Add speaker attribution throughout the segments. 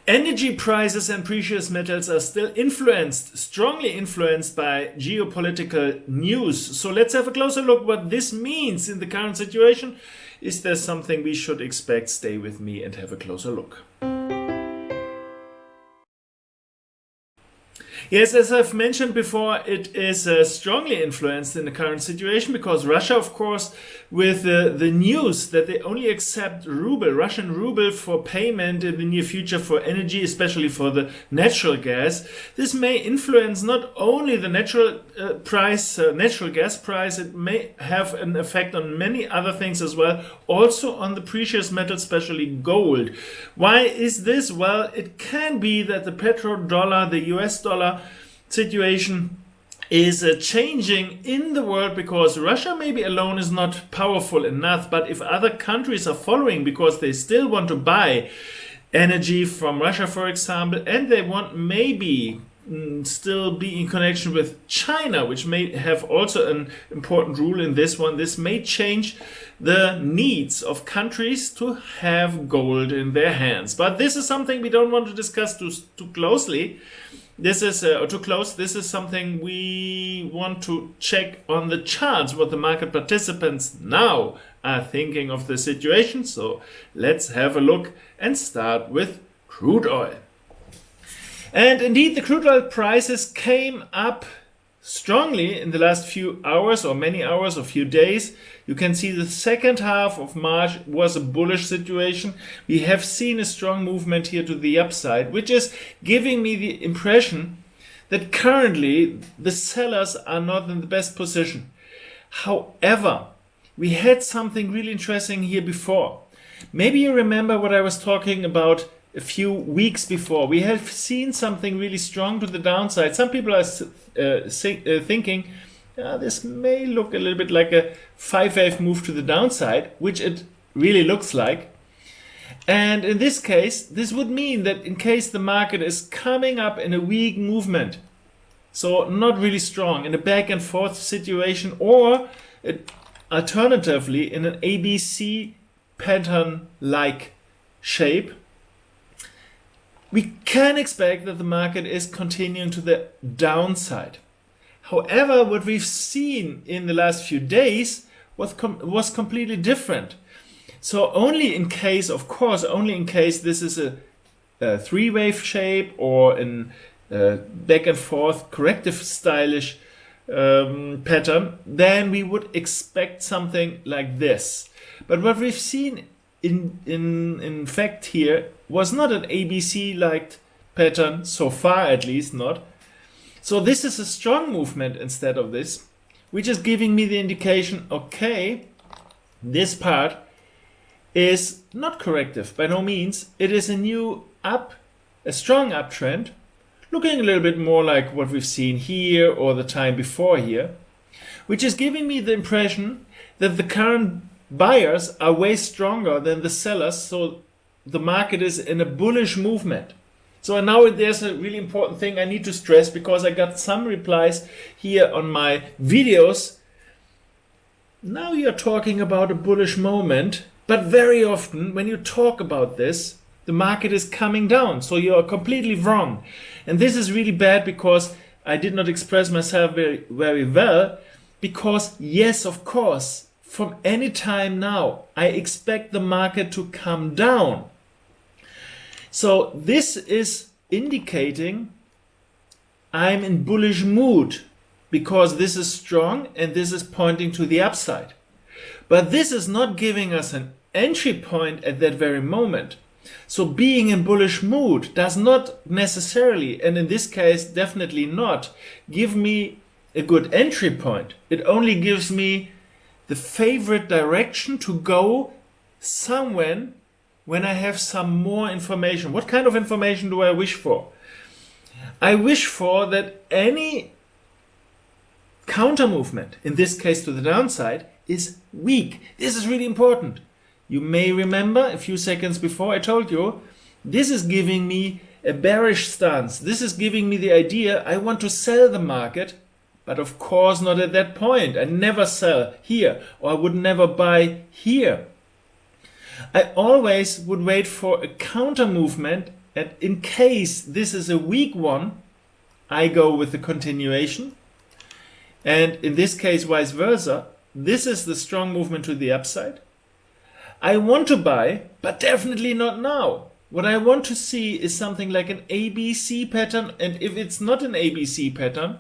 Speaker 1: Energy prices and precious metals are still strongly influenced by geopolitical news. So let's have a closer look what this means in the current situation. Is there something we should expect? Stay with me and have a closer look. Yes, as I've mentioned before, it is strongly influenced in the current situation because Russia, of course, with the news that they only accept Russian Rubel for payment in the near future for energy, especially for the natural gas, this may influence not only the natural gas price, it may have an effect on many other things as well, also on the precious metals, especially gold. Why is this? Well, it can be that the petrodollar, the US dollar, situation is changing in the world because Russia maybe alone is not powerful enough, but if other countries are following because they still want to buy energy from Russia, for example, and they want maybe still be in connection with China, which may have also an important role in this one, this may change the needs of countries to have gold in their hands. But this is something we don't want to discuss too closely. This is too close. This is something we want to check on the charts, what the market participants now are thinking of the situation. So let's have a look and start with crude oil. And indeed, the crude oil prices came up strongly in the last few hours or many hours or few days. You can see the second half of March was a bullish situation. We have seen a strong movement here to the upside, which is giving me the impression that currently the sellers are not in the best position. However, we had something really interesting here before. Maybe you remember what I was talking about a few weeks before. We have seen something really strong to the downside. Some people are thinking this may look a little bit like a 5-wave move to the downside, which it really looks like. And in this case, this would mean that in case the market is coming up in a weak movement, so not really strong, in a back and forth situation, or alternatively in an ABC pattern-like shape, we can expect that the market is continuing to the downside. However, what we've seen in the last few days was completely different. So only in case, of course, only in case this is a 3-wave shape or in back and forth corrective stylish pattern, then we would expect something like this. But what we've seen in fact here was not an ABC-like pattern, so far at least not. So this is a strong movement instead of this, which is giving me the indication, okay, this part is not corrective, by no means. It is a new a strong uptrend, looking a little bit more like what we've seen here or the time before here, which is giving me the impression that the current buyers are way stronger than the sellers, so the market is in a bullish movement. So now there's a really important thing I need to stress, because I got some replies here on my videos. Now you're talking about a bullish moment, but very often when you talk about this, the market is coming down. So you're completely wrong. And this is really bad because I did not express myself very, very well. Because yes, of course, from any time now, I expect the market to come down. So this is indicating I'm in bullish mood, because this is strong and this is pointing to the upside. But this is not giving us an entry point at that very moment. So being in bullish mood does not necessarily, and in this case definitely not, give me a good entry point. It only gives me the favorite direction to go somewhere when I have some more information. What kind of information do I wish for? I wish for that any counter movement, in this case to the downside, is weak. This is really important. You may remember a few seconds before I told you, this is giving me a bearish stance. This is giving me the idea I want to sell the market, but of course not at that point. I never sell here, or I would never buy here. I always would wait for a counter movement And in case this is a weak one, I go with the continuation. And in this case, vice versa. This is the strong movement to the upside. I want to buy, but definitely not now. What I want to see is something like an ABC pattern. And if it's not an ABC pattern,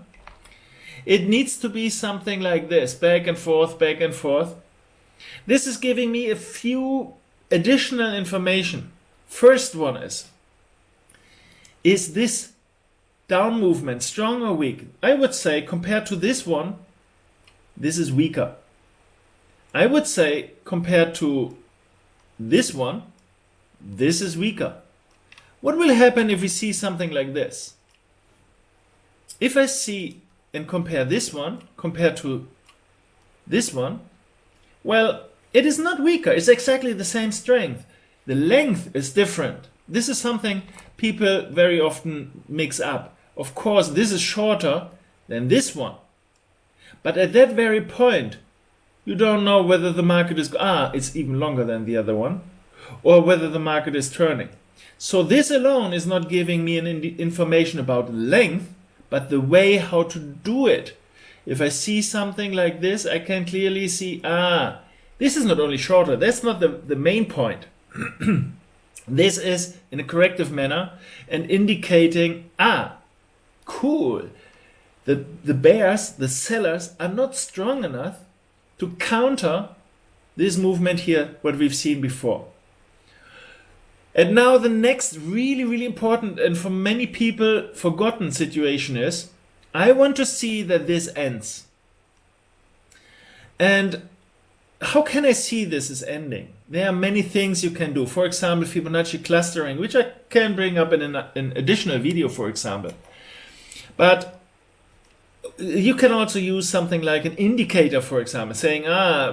Speaker 1: it needs to be something like this, back and forth, back and forth. This is giving me a few additional information. First one is this down movement strong or weak? I would say compared to this one, this is weaker. I would say compared to this one, this is weaker. What will happen if we see something like this? If I see and compare this one compared to this one, well, it is not weaker. It's exactly the same strength. The length is different. This is something people very often mix up. Of course, this is shorter than this one. But at that very point, you don't know whether the market is, it's even longer than the other one, or whether the market is turning. So this alone is not giving me an information about length, but the way how to do it. If I see something like this, I can clearly see, this is not only shorter, that's not the main point. This is in a corrective manner and indicating, cool. The bears, the sellers, are not strong enough to counter this movement here, what we've seen before. And now the next really, really important and for many people forgotten situation is, I want to see that this ends. And how can I see this is ending? There are many things you can do. For example, Fibonacci clustering, which I can bring up in an additional video, for example. But you can also use something like an indicator, for example, saying,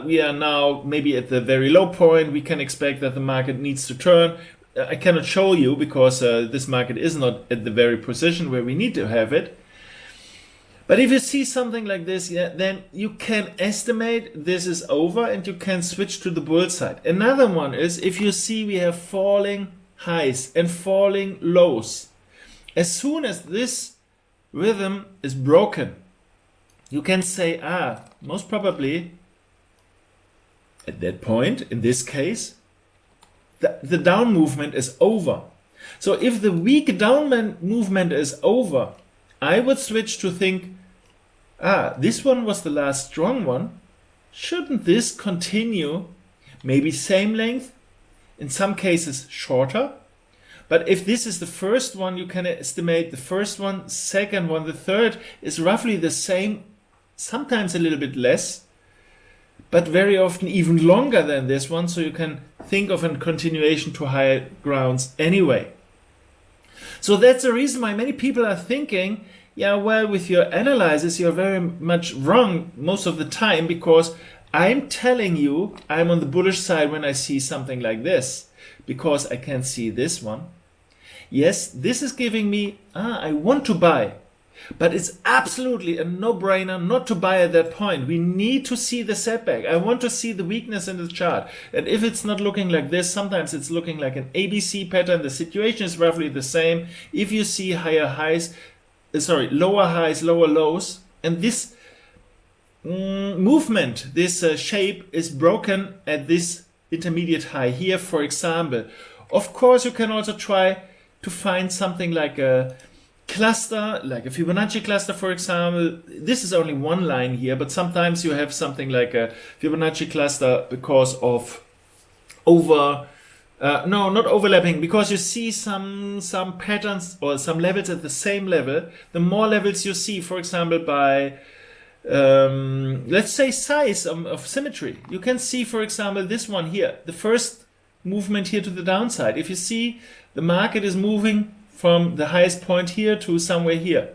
Speaker 1: we are now maybe at the very low point. We can expect that the market needs to turn. I cannot show you because this market is not at the very position where we need to have it. But if you see something like this, then you can estimate this is over and you can switch to the bull side. Another one is if you see we have falling highs and falling lows. As soon as this rhythm is broken, you can say, most probably at that point, in this case, the down movement is over. So if the weak down movement is over, I would switch to think, this one was the last strong one. Shouldn't this continue? Maybe same length, in some cases shorter. But if this is the first one, you can estimate the first one, second one, the third is roughly the same, sometimes a little bit less, but very often even longer than this one. So you can think of a continuation to higher grounds anyway. So that's the reason why many people are thinking, with your analysis, you're very much wrong most of the time, because I'm telling you I'm on the bullish side when I see something like this, because I can see this one. Yes, this is giving me, I want to buy, but it's absolutely a no-brainer not to buy at that point. We need to see the setback. I want to see the weakness in the chart. And if it's not looking like this, sometimes it's looking like an ABC pattern. The situation is roughly the same. If you see lower highs, lower lows, and this movement, this shape is broken at this intermediate high here, for example. Of course, you can also try to find something like a cluster, like a Fibonacci cluster, for example. This is only one line here, but sometimes you have something like a Fibonacci cluster because of not overlapping, because you see some patterns or some levels at the same level. The more levels you see, for example, by let's say size of symmetry, you can see, for example, this one here, the first movement here to the downside. If you see the market is moving from the highest point here to somewhere here.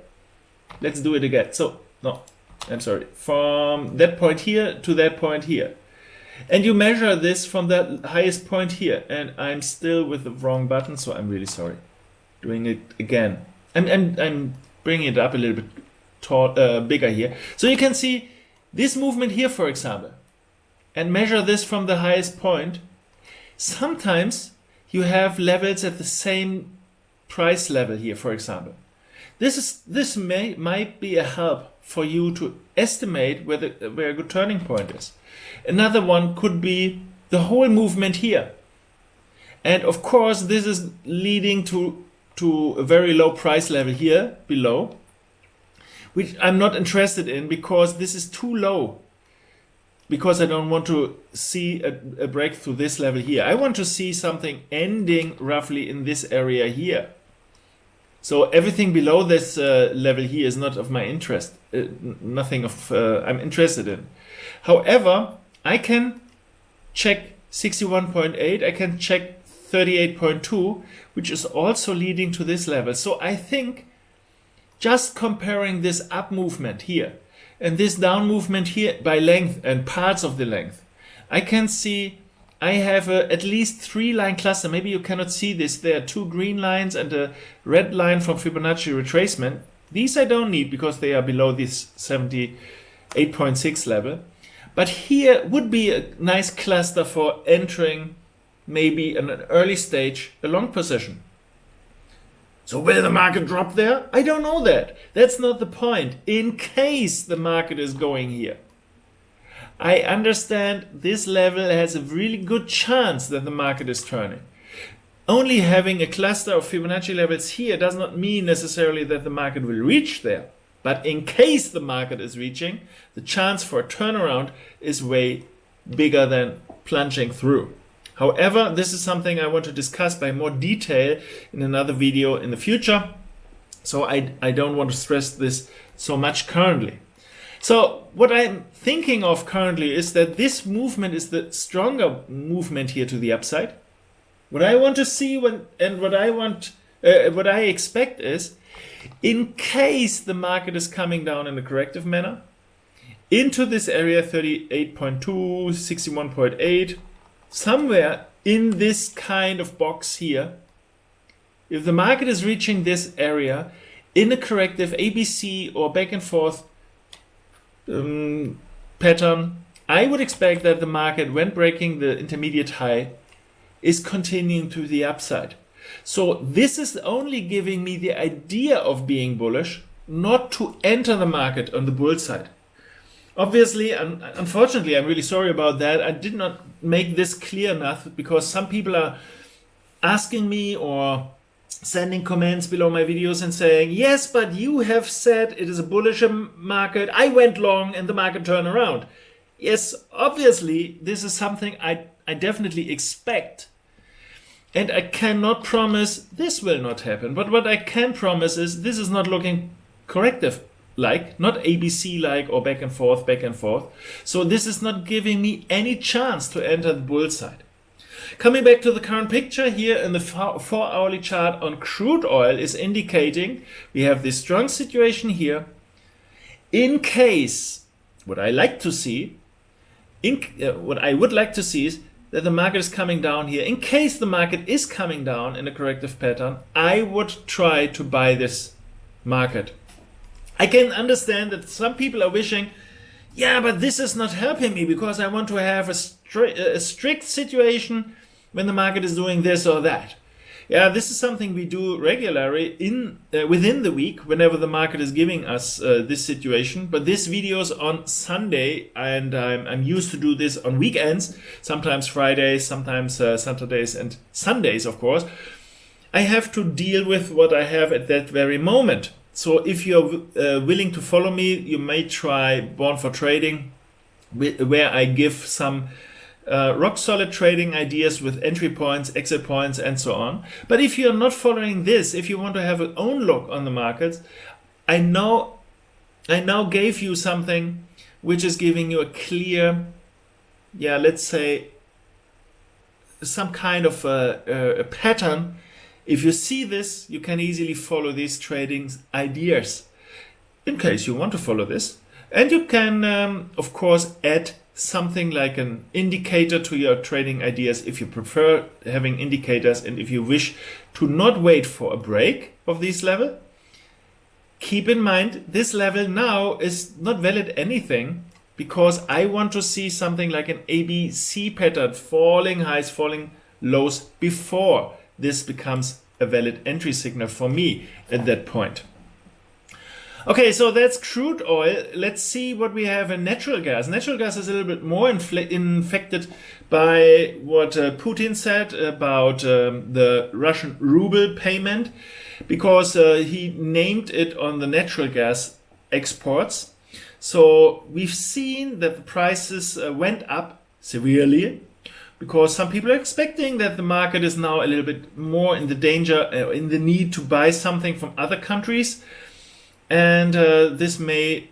Speaker 1: Let's do it again. From that point here to that point here. And you measure this from the highest point here. And I'm still with the wrong button, so I'm really sorry. Doing it again. I'm bringing it up a little bit bigger here. So you can see this movement here, for example, and measure this from the highest point. Sometimes you have levels at the same price level here, for example. This might be a help for you to estimate where a good turning point is. Another one could be the whole movement here. And of course, this is leading to a very low price level here below, which I'm not interested in because this is too low. Because I don't want to see a break through this level here. I want to see something ending roughly in this area here. So everything below this level here is not of my interest. Nothing of I'm interested in. However, I can check 61.8. I can check 38.2, which is also leading to this level. So I think just comparing this up movement here and this down movement here by length and parts of the length, I can see I have at least 3-line cluster. Maybe you cannot see this. There are 2 green lines and a red line from Fibonacci retracement. These I don't need because they are below this 78.6 level. But here would be a nice cluster for entering maybe in an early stage a long position. So will the market drop there? I don't know that. That's not the point. In case the market is going here, I understand this level has a really good chance that the market is turning. Only having a cluster of Fibonacci levels here does not mean necessarily that the market will reach there. But in case the market is reaching, the chance for a turnaround is way bigger than plunging through. However, this is something I want to discuss by more detail in another video in the future. So I don't want to stress this so much currently. So what I'm thinking of currently is that this movement is the stronger movement here to the upside. What I want to see what I expect is, in case the market is coming down in a corrective manner into this area 38.2, 61.8, somewhere in this kind of box here, if the market is reaching this area in a corrective ABC or back and forth pattern, I would expect that the market, when breaking the intermediate high, is continuing to the upside. So this is only giving me the idea of being bullish, not to enter the market on the bull side. Obviously, unfortunately, I'm really sorry about that. I did not make this clear enough because some people are asking me or sending comments below my videos and saying, yes, but you have said it is a bullish market. I went long and the market turned around. Yes, obviously, this is something I definitely expect. And I cannot promise this will not happen. But what I can promise is this is not looking corrective like, not ABC like or back and forth, back and forth. So this is not giving me any chance to enter the bull side. Coming back to the current picture here in the 4-hourly chart on crude oil is indicating we have this strong situation here. In case, what I would like to see is that the market is coming down here. In case the market is coming down in a corrective pattern, I would try to buy this market. I can understand that some people are wishing, yeah, but this is not helping me because I want to have a strict situation when the market is doing this or that. Yeah, this is something we do regularly within the week whenever the market is giving us this situation. But this video is on Sunday, and I'm used to do this on weekends, sometimes Fridays, sometimes Saturdays and Sundays, of course. I have to deal with what I have at that very moment. So if you're willing to follow me, you may try BORN-4-Trading, where I give some rock solid trading ideas with entry points, exit points, and so on. But if you're not following this, if you want to have an own look on the markets, I now gave you something which is giving you a clear, let's say, some kind of a pattern. If you see this, you can easily follow these trading ideas in case you want to follow this. And you can, of course, add something like an indicator to your trading ideas if you prefer having indicators and if you wish to not wait for a break of this level. Keep in mind, this level now is not valid anything because I want to see something like an ABC pattern, falling highs, falling lows before this becomes a valid entry signal for me at that point. Okay, so that's crude oil. Let's see what we have in natural gas. Natural gas is a little bit more infected by what Putin said about the Russian Rubel payment, because he named it on the natural gas exports. So we've seen that the prices went up severely, because some people are expecting that the market is now a little bit more in the danger, in the need to buy something from other countries. And this may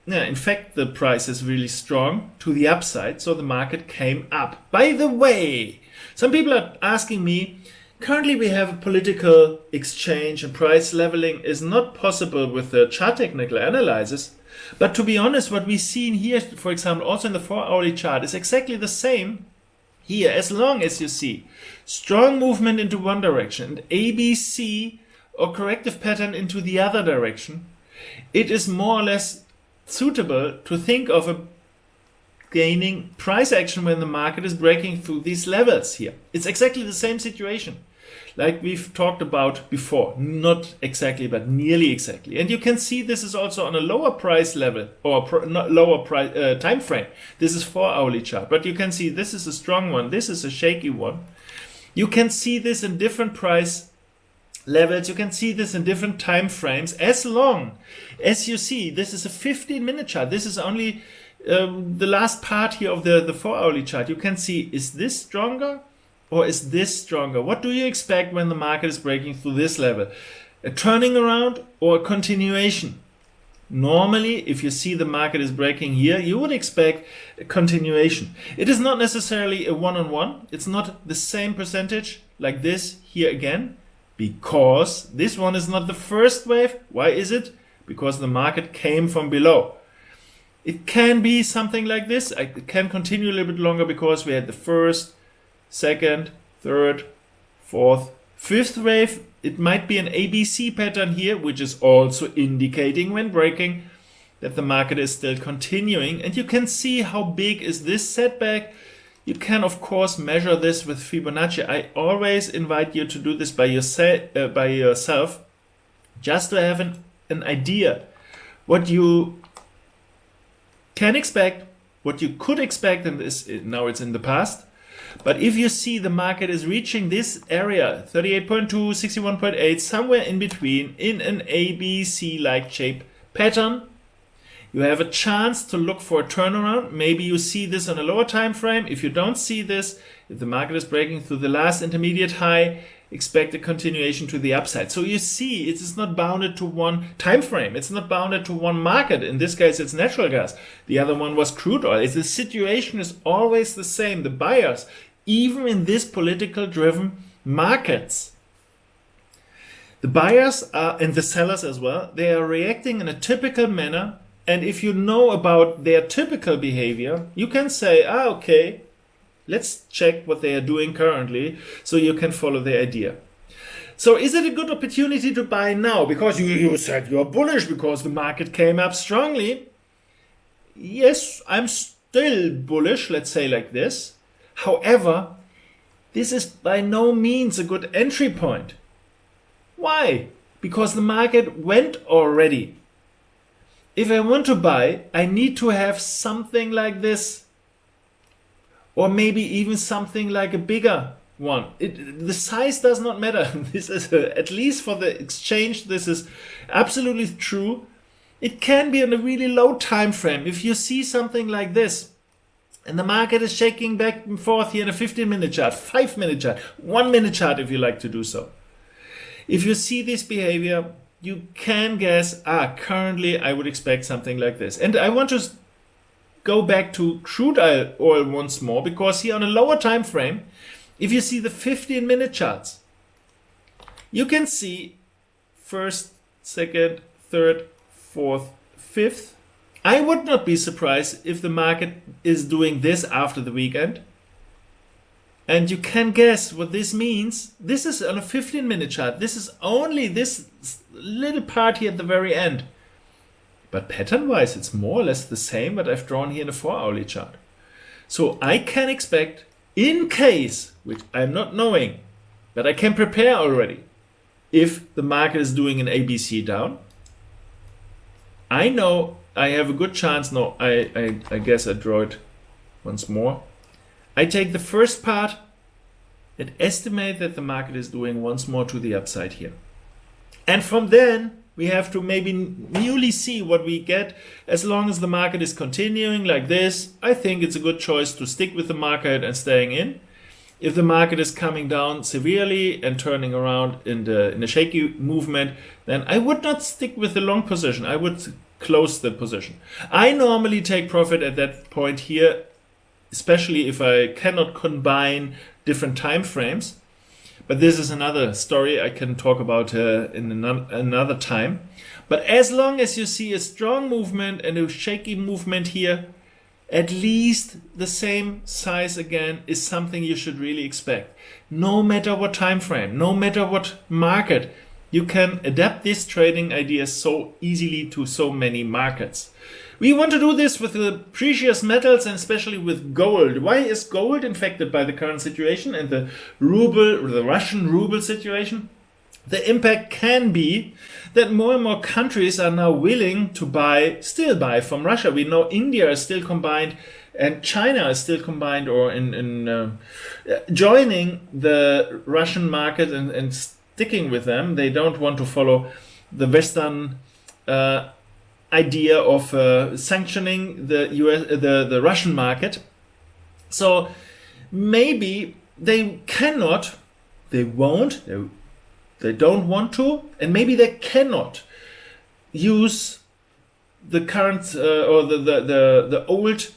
Speaker 1: infect the prices really strong to the upside. So the market came up. By the way, some people are asking me, currently we have a political exchange and price leveling is not possible with the chart technical analysis. But to be honest, what we see in here, for example, also in the 4-hourly chart, is exactly the same here. As long as you see strong movement into one direction and ABC or corrective pattern into the other direction, it is more or less suitable to think of a gaining price action when the market is breaking through these levels here. It's exactly the same situation like we've talked about before. Not exactly, but nearly exactly. And you can see this is also on a lower price level or lower price time frame. This is 4-hourly chart, but you can see this is a strong one. This is a shaky one. You can see this in different price levels. You can see this in different time frames. As long as you see, this is a 15-minute chart. This is only the last part here of the 4-hourly chart. You can see, is this stronger or is this stronger? What do you expect when the market is breaking through this level? A turning around or a continuation? Normally, if you see the market is breaking here, you would expect a continuation. It is not necessarily a one-on-one. It's not the same percentage like this here again, because this one is not the first wave. Why is it? Because the market came from below. It can be something like this. It can continue a little bit longer because we had the first, second, third, fourth, fifth wave. It might be an ABC pattern here, which is also indicating when breaking that the market is still continuing. And you can see how big is this setback. You can, of course, measure this with Fibonacci. I always invite you to do this by yourself, just to have an idea what you can expect, what you could expect, and now it's in the past. But if you see the market is reaching this area, 38.2, 61.8, somewhere in between, in an ABC-like shape pattern, you have a chance to look for a turnaround. Maybe you see this on a lower time frame. If you don't see this, if the market is breaking through the last intermediate high, expect a continuation to the upside. So you see, it is not bounded to one time frame. It's not bounded to one market. In this case, it's natural gas. The other one was crude oil. The situation is always the same. The buyers, even in this political driven markets, the buyers are, and the sellers as well, they are reacting in a typical manner. And if you know about their typical behavior, you can say, okay, let's check what they are doing currently, so you can follow their idea. So is it a good opportunity to buy now? Because you said you're bullish because the market came up strongly. Yes, I'm still bullish, let's say like this. However, this is by no means a good entry point. Why? Because the market went already. If I want to buy, I need to have something like this. Or maybe even something like a bigger one. The size does not matter. This is at least for the exchange, this is absolutely true. It can be on a really low time frame. If you see something like this, and the market is shaking back and forth here in a 15-minute chart, 5-minute chart, 1-minute chart if you like to do so. If you see this behavior, you can guess, currently I would expect something like this. And I want to go back to crude oil once more, because here on a lower time frame, if you see the 15-minute charts, you can see first, second, third, fourth, fifth. I would not be surprised if the market is doing this after the weekend. And you can guess what this means. This is on a 15-minute chart. This is only this little part here at the very end. But pattern-wise, it's more or less the same what I've drawn here in a 4-hourly chart. So I can expect, in case, which I'm not knowing, but I can prepare already. if the market is doing an ABC down. I know I have a good chance. No, I guess I draw it once more. I take the first part and estimate that the market is doing once more to the upside here. And from then, we have to maybe newly see what we get. As long as the market is continuing like this, I think it's a good choice to stick with the market and staying in. If the market is coming down severely and turning around in a shaky movement, then I would not stick with the long position. I would close the position. I normally take profit at that point here, especially if I cannot combine different time frames. But this is another story I can talk about in another time. But as long as you see a strong movement and a shaky movement here, at least the same size again is something you should really expect. No matter what time frame, no matter what market, you can adapt this trading idea so easily to so many markets. We want to do this with the precious metals and especially with gold. Why is gold infected by the current situation and the ruble, or the Russian ruble situation? The impact can be that more and more countries are now willing to still buy from Russia. We know India is still combined and China is still combined or joining the Russian market and sticking with them. They don't want to follow the Western idea of sanctioning the Russian market. So maybe they cannot, they won't, they don't want to, and maybe they cannot use the current or the old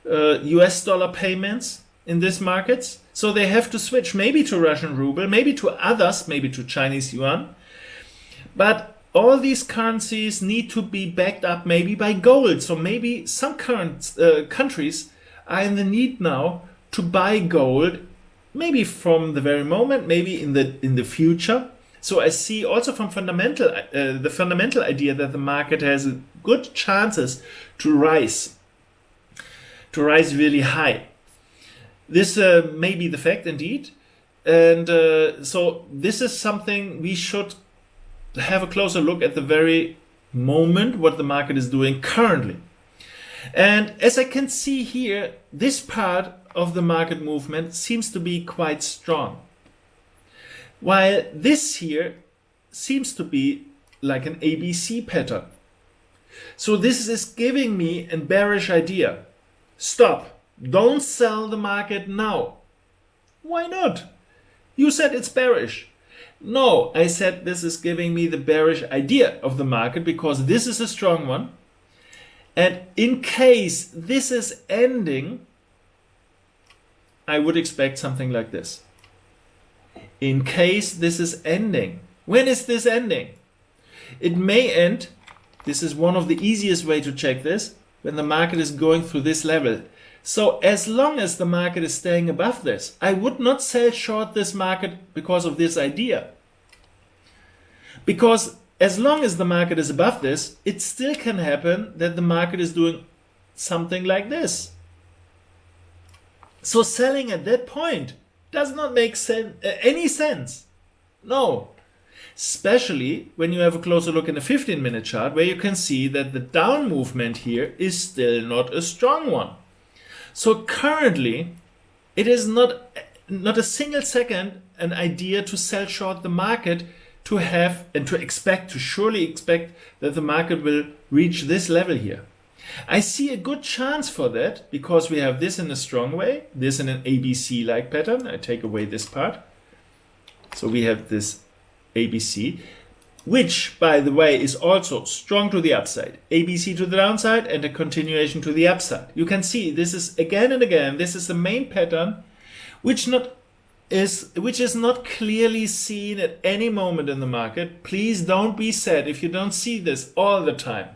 Speaker 1: US dollar payments in these markets. So they have to switch maybe to Russian ruble, maybe to others, maybe to Chinese yuan. But all these currencies need to be backed up maybe by gold. So maybe some countries are in the need now to buy gold, maybe from the very moment, maybe in the future. So I see also from the fundamental idea that the market has good chances to rise really high. This may be the fact indeed. And so this is something we should have a closer look at the very moment what the market is doing currently. And as I can see here, this part of the market movement seems to be quite strong, while this here seems to be like an ABC pattern. So this is giving me a bearish idea. Stop. Don't sell the market now. Why not? You said it's bearish. No, I said this is giving me the bearish idea of the market because this is a strong one. And in case this is ending, I would expect something like this. In case this is ending. When is this ending? It may end, this is one of the easiest way to check this, when the market is going through this level. So as long as the market is staying above this, I would not sell short this market because of this idea. Because as long as the market is above this, it still can happen that the market is doing something like this. So selling at that point does not make any sense. No. Especially when you have a closer look in a 15-minute chart where you can see that the down movement here is still not a strong one. So currently, it is not a single second an idea to sell short the market to have and to surely expect that the market will reach this level here. I see a good chance for that because we have this in a strong way, this in an ABC-like pattern. I take away this part. So we have this ABC, which, by the way, is also strong to the upside. ABC to the downside and a continuation to the upside. You can see this is again and again, this is the main pattern, which is not clearly seen at any moment in the market. Please don't be sad if you don't see this all the time.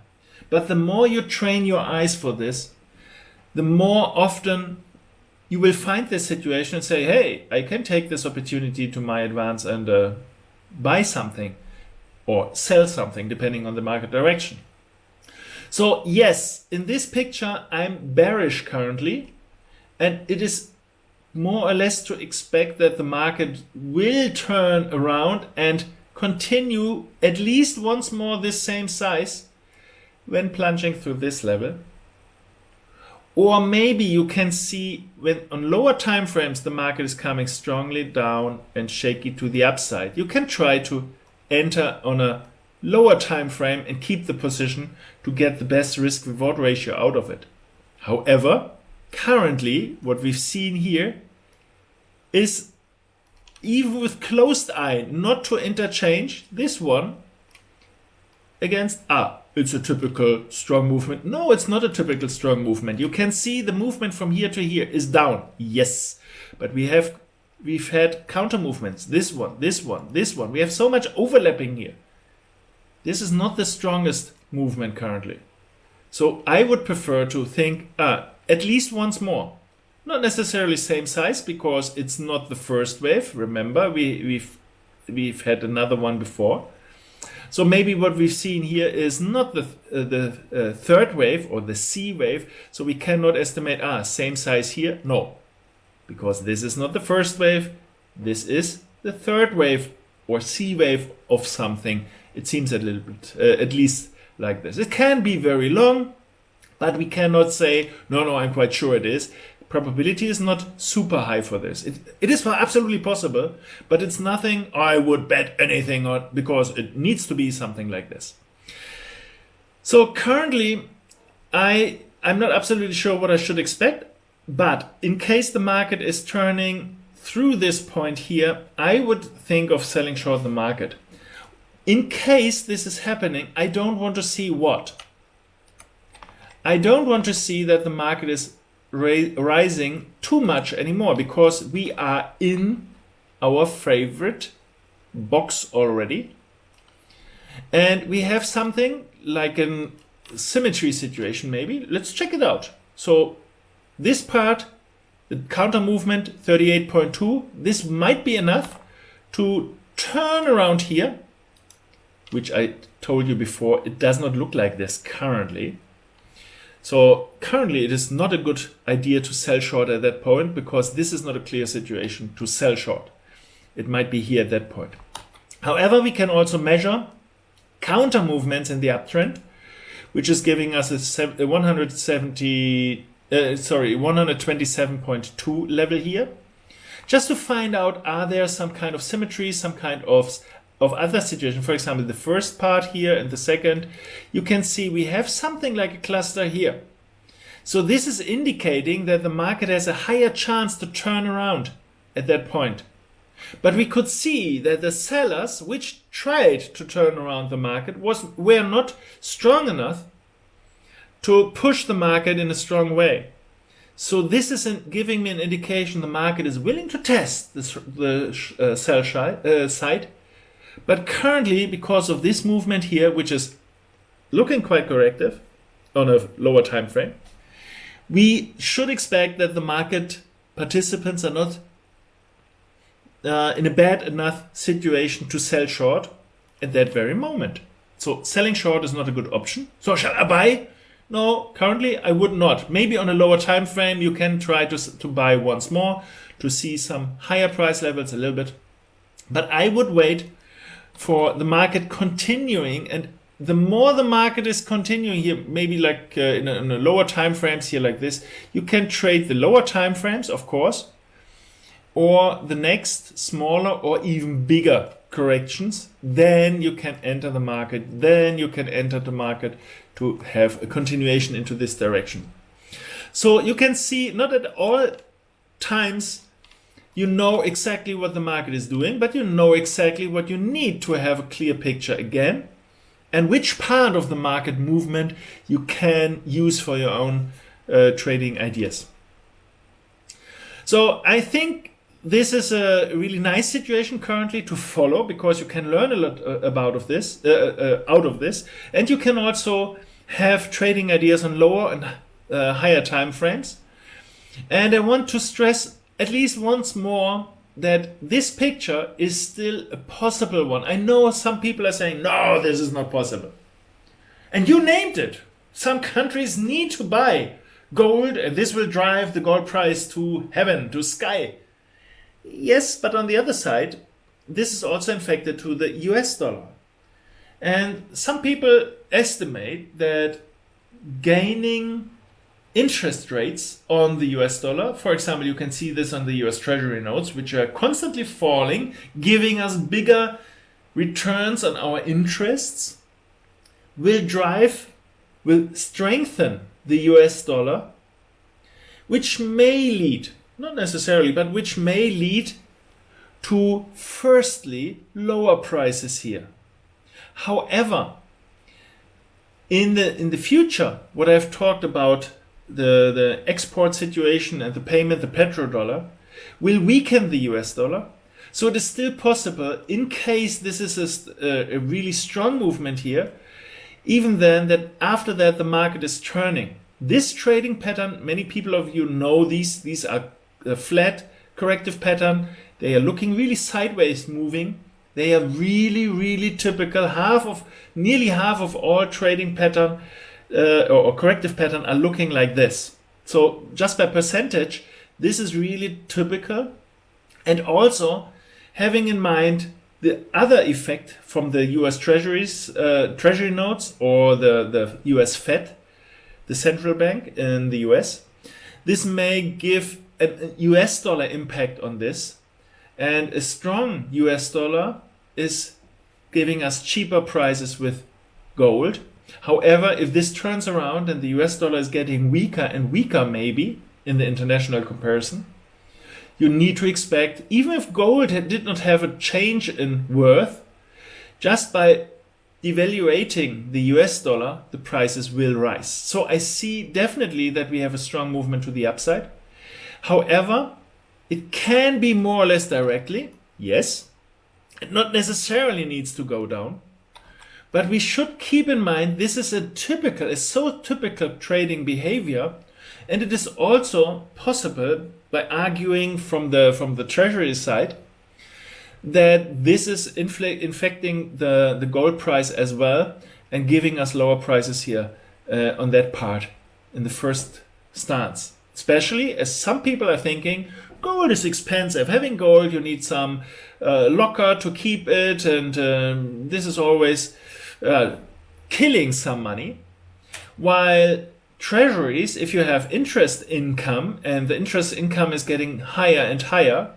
Speaker 1: But the more you train your eyes for this, the more often you will find this situation and say, hey, I can take this opportunity to my advance and buy something or sell something depending on the market direction. So yes, in this picture, I'm bearish currently, and it is more or less to expect that the market will turn around and continue at least once more this same size when plunging through this level. Or maybe you can see when on lower time frames the market is coming strongly down and shaky to the upside. You can try to enter on a lower time frame and keep the position to get the best risk reward ratio out of it. However, currently what we've seen here is, even with closed eye, not to interchange this one against it's a typical strong movement. No, it's not a typical strong movement. You can see the movement from here to here is down. Yes, but we've had counter movements. This one, this one, this one. We have so much overlapping here. This is not the strongest movement currently. So I would prefer to think at least once more. Not necessarily same size, because it's not the first wave. Remember, we've had another one before. So maybe what we've seen here is not the third wave or the C wave. So we cannot estimate same size here. No, because this is not the first wave. This is the third wave or C wave of something. It seems a little bit, at least like this. It can be very long, but we cannot say, no, I'm quite sure it is. Probability is not super high for this. It is absolutely possible, but it's nothing I would bet anything on, because it needs to be something like this. So currently, I'm not absolutely sure what I should expect, but in case the market is turning through this point here, I would think of selling short the market. In case this is happening, I don't want to see what? I don't want to see that the market is rising too much anymore, because we are in our favorite box already. And we have something like a symmetry situation maybe. Let's check it out. So this part, the counter movement 38.2, this might be enough to turn around here, which I told you before, it does not look like this currently. So currently it is not a good idea to sell short at that point, because this is not a clear situation to sell short. It might be here at that point. However, we can also measure counter movements in the uptrend, which is giving us a 127.2 level here, just to find out, are there some kind of symmetry, some kind of other situation. For example, the first part here and the second, you can see we have something like a cluster here. So this is indicating that the market has a higher chance to turn around at that point. But we could see that the sellers which tried to turn around the market were not strong enough to push the market in a strong way. So this is giving me an indication the market is willing to test the sell side. But currently, because of this movement here, which is looking quite corrective on a lower time frame, we should expect that the market participants are not in a bad enough situation to sell short at that very moment. So selling short is not a good option. So shall I buy? No, currently I would not. Maybe on a lower time frame you can try to buy once more to see some higher price levels a little bit. But I would wait for the market continuing, and the more the market is continuing here, maybe like in a lower time frames here like this, you can trade the lower time frames, of course, or the next smaller or even bigger corrections. Then you can enter the market. Then you can enter the market to have a continuation into this direction. So you can see, not at all times you know exactly what the market is doing, but you know exactly what you need to have a clear picture again, and which part of the market movement you can use for your own trading ideas. So I think this is a really nice situation currently to follow, because you can learn a lot out of this, and you can also have trading ideas on lower and higher time frames. And I want to stress at least once more that this picture is still a possible one. I know some people are saying, no, this is not possible. And you named it. Some countries need to buy gold, and this will drive the gold price to heaven, to sky. Yes, but on the other side, this is also infected to the US dollar. And some people estimate that gaining interest rates on the US dollar, for example, you can see this on the US Treasury notes, which are constantly falling, giving us bigger returns on our interests, will strengthen the US dollar, which may lead, not necessarily, but which may lead to, firstly, lower prices here. However, in the future, what I've talked about, the export situation and the payment, the petrodollar, will weaken the US dollar. So it is still possible, in case this is a really strong movement here, even then, that after that the market is turning. This trading pattern, many people of you know these are a flat corrective pattern. They are looking really sideways moving. They are really, really typical. Nearly half of all trading pattern or corrective pattern are looking like this. So just by percentage, this is really typical. And also having in mind the other effect from the US Treasury notes or the US Fed, the central bank in the US, this may give a US dollar impact on this. And a strong US dollar is giving us cheaper prices with gold. However, if this turns around and the US dollar is getting weaker and weaker maybe in the international comparison, you need to expect, even if gold did not have a change in worth, just by devaluating the US dollar, the prices will rise. So I see definitely that we have a strong movement to the upside. However, it can be more or less directly, yes. It not necessarily needs to go down. But we should keep in mind this is so typical trading behavior, and it is also possible by arguing from the treasury side that this is infecting the gold price as well and giving us lower prices here on that part in the first stance. Especially as some people are thinking gold is expensive. Having gold, you need some locker to keep it, and this is always killing some money. While treasuries, if you have interest income and the interest income is getting higher and higher,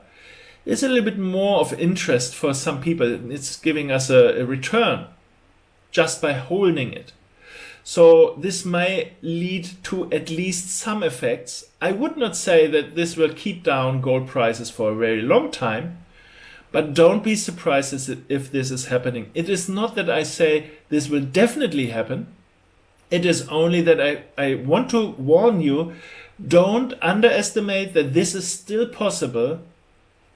Speaker 1: it's a little bit more of interest for some people. It's giving us a return just by holding it. So this may lead to at least some effects. I would not say that this will keep down gold prices for a very long time, but don't be surprised if this is happening. It is not that I say this will definitely happen. It is only that I want to warn you, don't underestimate that this is still possible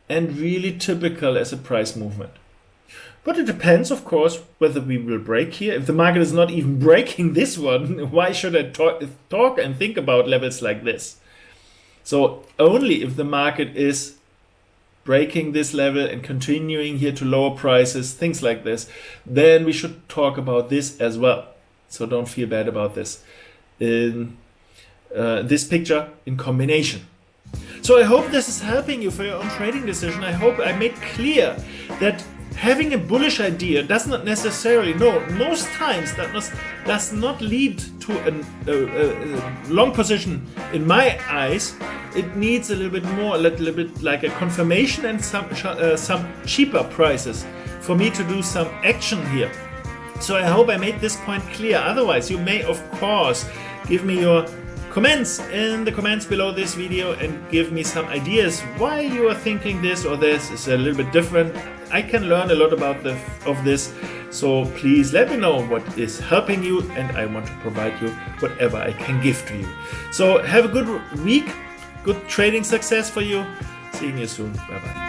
Speaker 1: and really typical as a price movement. But it depends, of course, whether we will break here. If the market is not even breaking this one, why should I talk and think about levels like this? So only if the market is breaking this level and continuing here to lower prices, things like this, then we should talk about this as well. So don't feel bad about this. In this picture in combination. So I hope this is helping you for your own trading decision. I hope I made clear that having a bullish idea does not necessarily, most times that does not lead to a long position. In my eyes, it needs a little bit more, a little bit like a confirmation and some cheaper prices for me to do some action here. So I hope I made this point clear. Otherwise, you may, of course, give me your comments in the comments below this video and give me some ideas why you are thinking this or this is a little bit different. I can learn a lot about this, so please let me know what is helping you, and I want to provide you whatever I can give to you. So have a good week, good trading success for you. Seeing you soon. Bye bye.